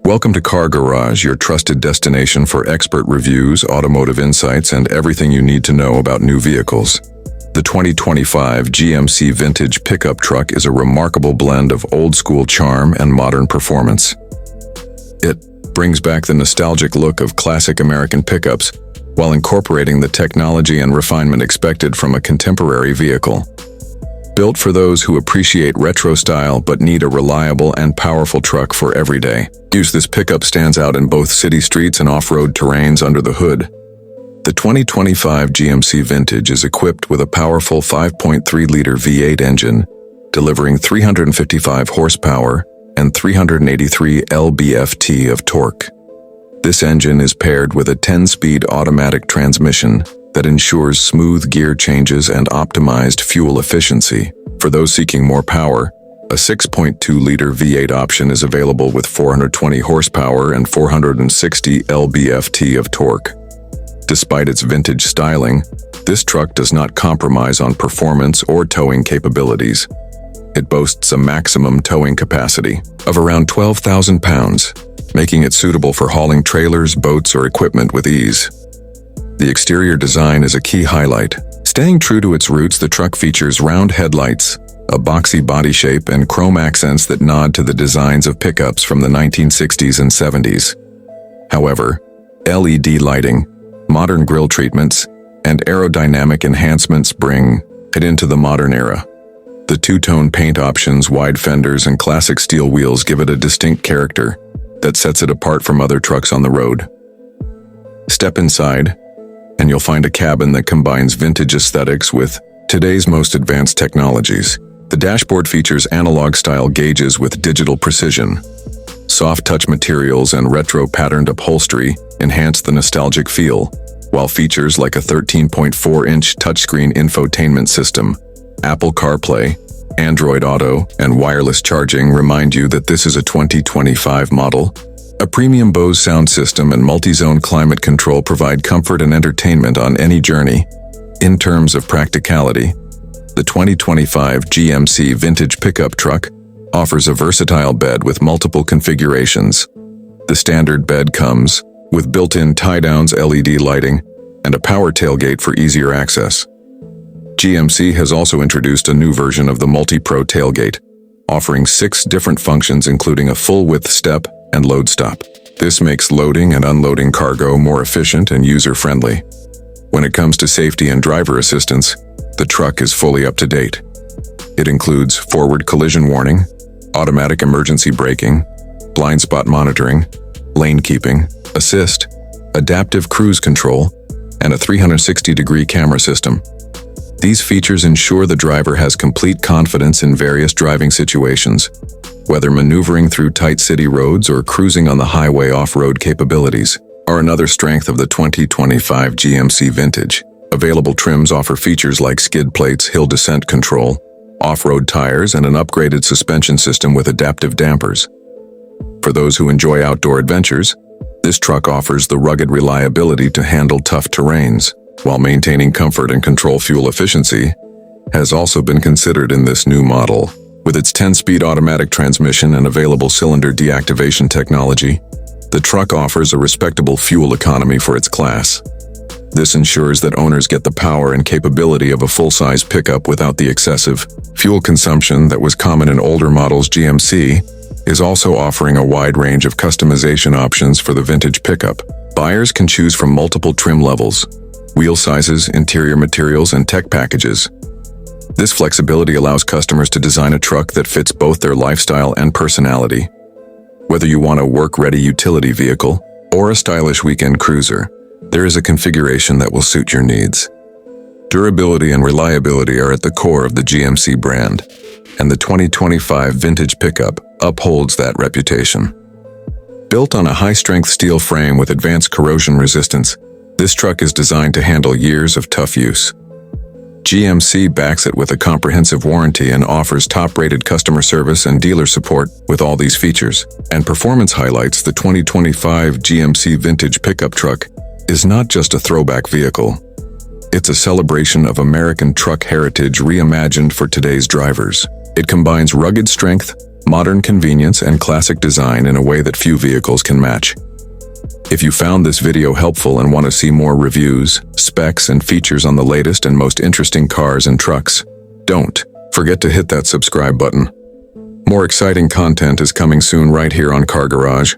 Welcome to Car Garage, your trusted destination for expert reviews, automotive insights, and everything you need to know about new vehicles. The 2025 GMC Vintage Pickup Truck is a remarkable blend of old-school charm and modern performance. It brings back the nostalgic look of classic American pickups while incorporating the technology and refinement expected from a contemporary vehicle. Built for those who appreciate retro style but need a reliable and powerful truck for every day. This pickup stands out in both city streets and off-road terrains under the hood. The 2025 GMC Vintage is equipped with a powerful 5.3-liter V8 engine, delivering 355 horsepower and 383 lb-ft of torque. This engine is paired with a 10-speed automatic transmission that ensures smooth gear changes and optimized fuel efficiency. For those seeking more power, a 6.2-liter V8 option is available with 420 horsepower and 460 lb-ft of torque. Despite its vintage styling, this truck does not compromise on performance or towing capabilities. It boasts a maximum towing capacity of around 12,000 pounds, making it suitable for hauling trailers, boats, or equipment with ease. The exterior design is a key highlight. Staying true to its roots, the truck features round headlights, a boxy body shape, and chrome accents that nod to the designs of pickups from the 1960s and 70s. However, LED lighting, modern grille treatments, and aerodynamic enhancements bring it into the modern era. The two-tone paint options, wide fenders, and classic steel wheels give it a distinct character that sets it apart from other trucks on the road. Step inside, and you'll find a cabin that combines vintage aesthetics with today's most advanced technologies. The dashboard features analog-style gauges with digital precision. Soft-touch materials and retro-patterned upholstery enhance the nostalgic feel, while features like a 13.4-inch touchscreen infotainment system, Apple CarPlay, Android Auto, and wireless charging remind you that this is a 2025 model. A premium Bose sound system and multi-zone climate control provide comfort and entertainment on any journey. In terms of practicality, the 2025 GMC Vintage Pickup Truck offers a versatile bed with multiple configurations. The standard bed comes with built-in tie-downs, LED lighting, and a power tailgate for easier access. GMC has also introduced a new version of the Multi-Pro tailgate, offering 6 different functions including a full-width step and load stop. This makes loading and unloading cargo more efficient and user-friendly. When it comes to safety and driver assistance, the truck is fully up to date. It includes forward collision warning, automatic emergency braking, blind spot monitoring, lane keeping, assist, adaptive cruise control, and a 360-degree camera system. These features ensure the driver has complete confidence in various driving situations, whether maneuvering through tight city roads or cruising on the highway. Off-road capabilities are another strength of the 2025 GMC Vintage. Available trims offer features like skid plates, hill descent control, off-road tires, and an upgraded suspension system with adaptive dampers. For those who enjoy outdoor adventures, this truck offers the rugged reliability to handle tough terrains, while maintaining comfort and control. Fuel efficiency has also been considered in this new model. With its 10-speed automatic transmission and available cylinder deactivation technology, the truck offers a respectable fuel economy for its class. This ensures that owners get the power and capability of a full-size pickup without the excessive fuel consumption that was common in older models. GMC is also offering a wide range of customization options for the vintage pickup. Buyers can choose from multiple trim levels, wheel sizes, interior materials, and tech packages. This flexibility allows customers to design a truck that fits both their lifestyle and personality. Whether you want a work-ready utility vehicle or a stylish weekend cruiser, there is a configuration that will suit your needs. Durability and reliability are at the core of the GMC brand, and the 2025 Vintage Pickup upholds that reputation. Built on a high-strength steel frame with advanced corrosion resistance, this truck is designed to handle years of tough use. GMC backs it with a comprehensive warranty and offers top-rated customer service and dealer support. With all these features and performance highlights, the 2025 GMC Vintage Pickup Truck is not just a throwback vehicle. It's a celebration of American truck heritage reimagined for today's drivers. It combines rugged strength, modern convenience and classic design in a way that few vehicles can match. If you found this video helpful and want to see more reviews, specs, and features on the latest and most interesting cars and trucks, don't forget to hit that subscribe button. More exciting content is coming soon right here on Car Garage.